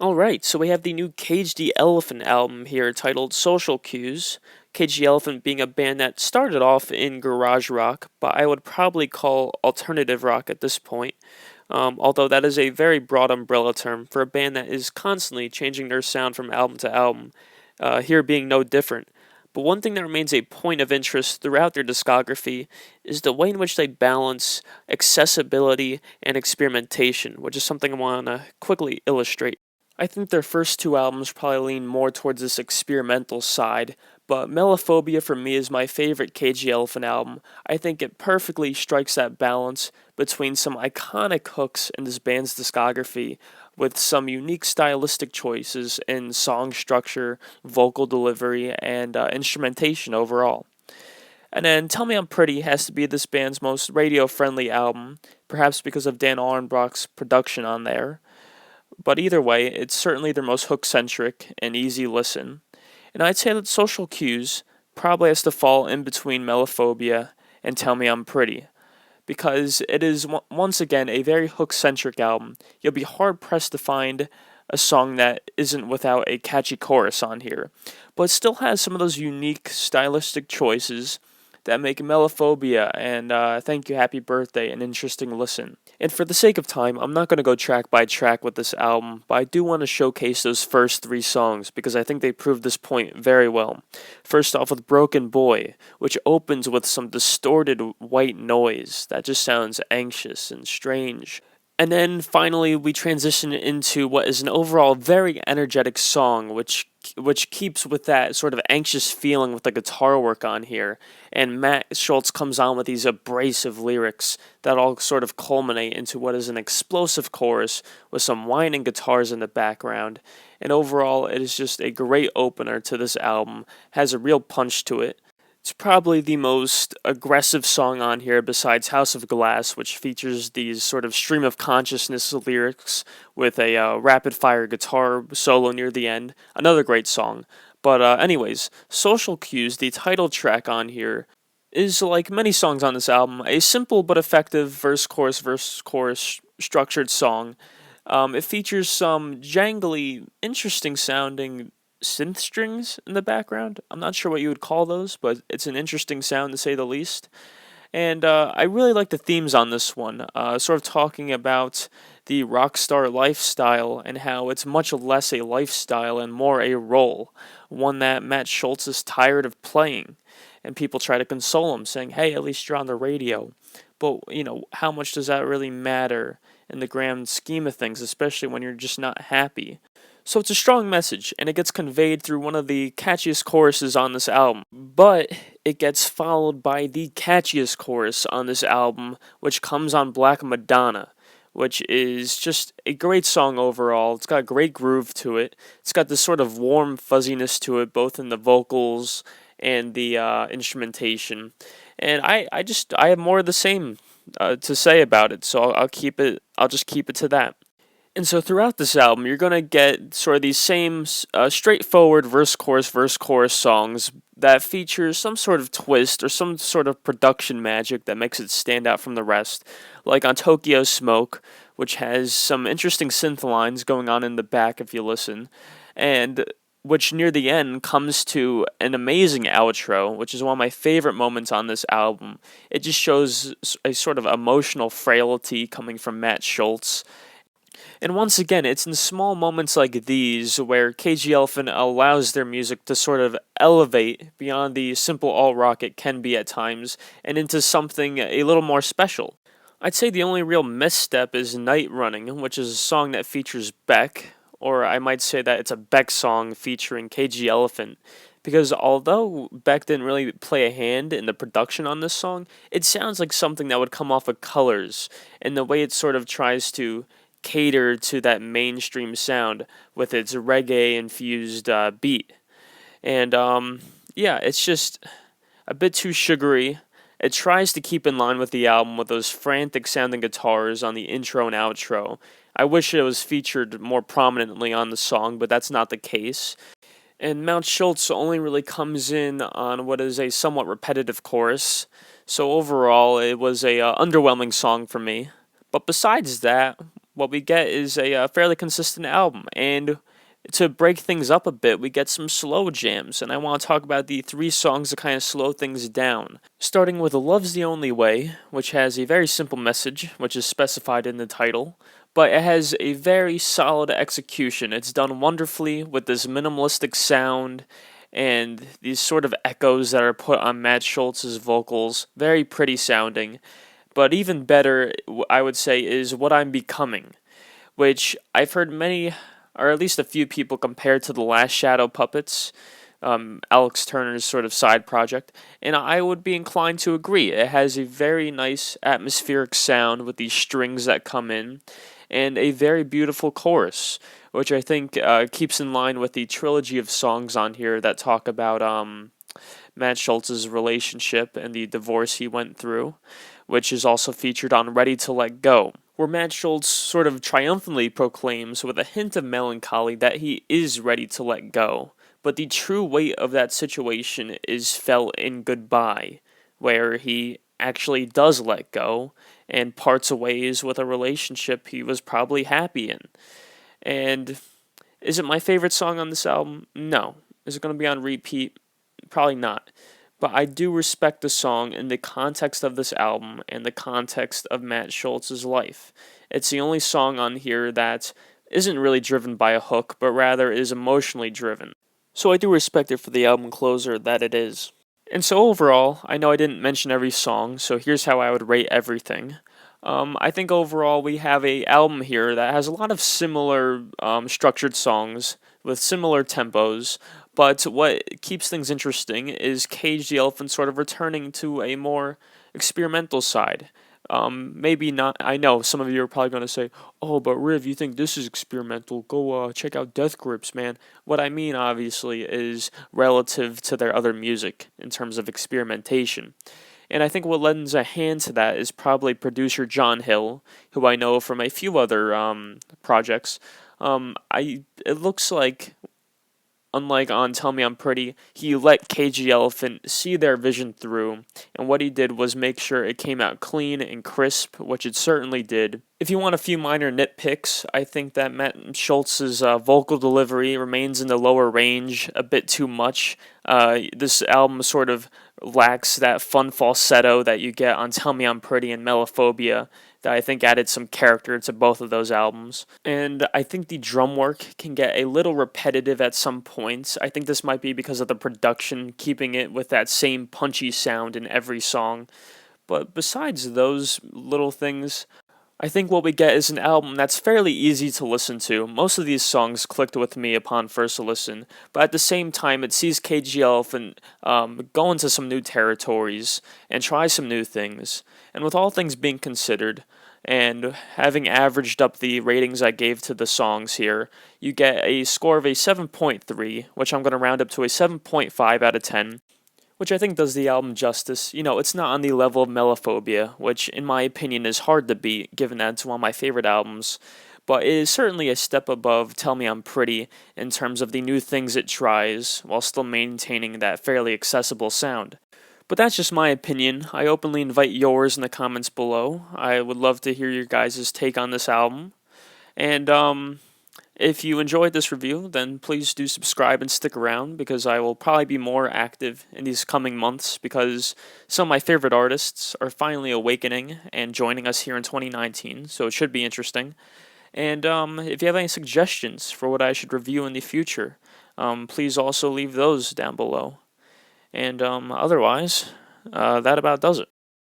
Alright, so we have the new Cage the Elephant album here titled Social Cues. Cage the Elephant being a band that started off in garage rock, but I would probably call alternative rock at this point. Although that is a very broad umbrella term for a band that is constantly changing their sound from album to album, here being no different. But one thing that remains a point of interest throughout their discography is the way in which they balance accessibility and experimentation, which is something I want to quickly illustrate. I think their first two albums probably lean more towards this experimental side, but Melophobia for me is my favorite KG Elephant album. I think it perfectly strikes that balance between some iconic hooks in this band's discography with some unique stylistic choices in song structure, vocal delivery, and instrumentation overall. And then Tell Me I'm Pretty has to be this band's most radio friendly album, perhaps because of Dan Auerbach's production on there. But either way, it's certainly their most hook centric and easy listen. And I'd say that Social Cues probably has to fall in between Melophobia and Tell Me I'm Pretty, because it is once again a very hook centric album. You'll be hard pressed to find a song that isn't without a catchy chorus on here, but it still has some of those unique stylistic choices that make Melophobia and Thank You Happy Birthday an interesting listen. And for the sake of time, I'm not going to go track by track with this album, but I do want to showcase those first three songs because I think they prove this point very well. First off with Broken Boy, which opens with some distorted white noise that just sounds anxious and strange. And then finally, we transition into what is an overall very energetic song, which keeps with that sort of anxious feeling with the guitar work on here. And Matt Schultz comes on with these abrasive lyrics that all sort of culminate into what is an explosive chorus with some whining guitars in the background. And overall, it is just a great opener to this album. Has a real punch to it. It's probably the most aggressive song on here besides House of Glass, which features these sort of stream of consciousness lyrics with a rapid fire guitar solo near the end. Another great song. But, anyways, Social Cues, the title track on here, is like many songs on this album, a simple but effective verse chorus structured song. It features some jangly, interesting sounding synth strings in the background. I'm not sure what you would call those, but it's an interesting sound to say the least. And I really like the themes on this one, sort of talking about the rock star lifestyle and how it's much less a lifestyle and more a role, one that Matt Schultz is tired of playing. And people try to console him, saying, hey, at least you're on the radio. But, how much does that really matter in the grand scheme of things, especially when you're just not happy? So it's a strong message, and it gets conveyed through one of the catchiest choruses on this album. But it gets followed by the catchiest chorus on this album, which comes on Black Madonna, which is just a great song overall. It's got a great groove to it. It's got this sort of warm fuzziness to it, both in the vocals and the instrumentation. And I have more of the same to say about it, so I'll keep it. I'll just keep it to that. And so throughout this album, you're going to get sort of these same straightforward verse chorus songs that feature some sort of twist or some sort of production magic that makes it stand out from the rest. Like on Tokyo Smoke, which has some interesting synth lines going on in the back if you listen, and which near the end comes to an amazing outro, which is one of my favorite moments on this album. It just shows a sort of emotional frailty coming from Matt Schultz. And once again, it's in small moments like these where KG Elephant allows their music to sort of elevate beyond the simple alt rock it can be at times and into something a little more special. I'd say the only real misstep is Night Running, which is a song that features Beck, or I might say that it's a Beck song featuring KG Elephant. Because although Beck didn't really play a hand in the production on this song, it sounds like something that would come off of Colors, and the way it sort of tries to cater to that mainstream sound with its reggae infused beat. And yeah, it's just a bit too sugary. It tries to keep in line with the album with those frantic sounding guitars on the intro and outro. I wish it was featured more prominently on the song, but that's not the case. And Mount Schultz only really comes in on what is a somewhat repetitive chorus. So overall, it was a underwhelming song for me. But besides that, what we get is a fairly consistent album. And to break things up a bit, we get some slow jams, and I want to talk about the three songs that kind of slow things down. Starting with Love's the Only Way, which has a very simple message, which is specified in the title, but it has a very solid execution. It's done wonderfully with this minimalistic sound and these sort of echoes that are put on Matt Schultz's vocals. Very pretty sounding. But even better, I would say, is What I'm Becoming, which I've heard many, or at least a few people, compare to the last Shadow Puppets, Alex Turner's sort of side project, and I would be inclined to agree. It has a very nice atmospheric sound with these strings that come in, and a very beautiful chorus, which I think keeps in line with the trilogy of songs on here that talk about Matt Schultz's relationship and the divorce he went through, which is also featured on Ready to Let Go, where Matt Schultz sort of triumphantly proclaims with a hint of melancholy that he is ready to let go. But the true weight of that situation is felt in Goodbye, where he actually does let go and parts ways with a relationship he was probably happy in. And is it my favorite song on this album? No. Is it going to be on repeat? Probably not. But I do respect the song in the context of this album and the context of Matt Schultz's life. It's the only song on here that isn't really driven by a hook, but rather is emotionally driven. So I do respect it for the album closer that it is. And so overall, I know I didn't mention every song, so here's how I would rate everything. I think overall we have a album here that has a lot of similar structured songs with similar tempos, but what keeps things interesting is Cage the Elephant sort of returning to a more experimental side. Maybe not. I know some of you are probably going to say, "Oh, but Riv, you think this is experimental? Go check out Death Grips, man." What I mean, obviously, is relative to their other music in terms of experimentation. And I think what lends a hand to that is probably producer John Hill, who I know from a few other projects. It looks like, unlike on Tell Me I'm Pretty, he let KG Elephant see their vision through, and what he did was make sure it came out clean and crisp, which it certainly did. If you want a few minor nitpicks, I think that Matt Schultz's vocal delivery remains in the lower range a bit too much. This album sort of lacks that fun falsetto that you get on Tell Me I'm Pretty and Melophobia, that I think added some character to both of those albums. And I think the drum work can get a little repetitive at some points. I think this might be because of the production, keeping it with that same punchy sound in every song. But besides those little things, I think what we get is an album that's fairly easy to listen to. Most of these songs clicked with me upon first listen, but at the same time, it sees KG Elephant go into some new territories and try some new things. And with all things being considered, and having averaged up the ratings I gave to the songs here, you get a score of a 7.3, which I'm going to round up to a 7.5 out of 10, which I think does the album justice. You know, it's not on the level of Melophobia, which in my opinion is hard to beat, given that it's one of my favorite albums, but it is certainly a step above Tell Me I'm Pretty in terms of the new things it tries, while still maintaining that fairly accessible sound. But that's just my opinion. I openly invite yours in the comments below. I would love to hear your guys' take on this album. And if you enjoyed this review, then please do subscribe and stick around, because I will probably be more active in these coming months, because some of my favorite artists are finally awakening and joining us here in 2019, so it should be interesting. And if you have any suggestions for what I should review in the future, please also leave those down below. And otherwise, that about does it.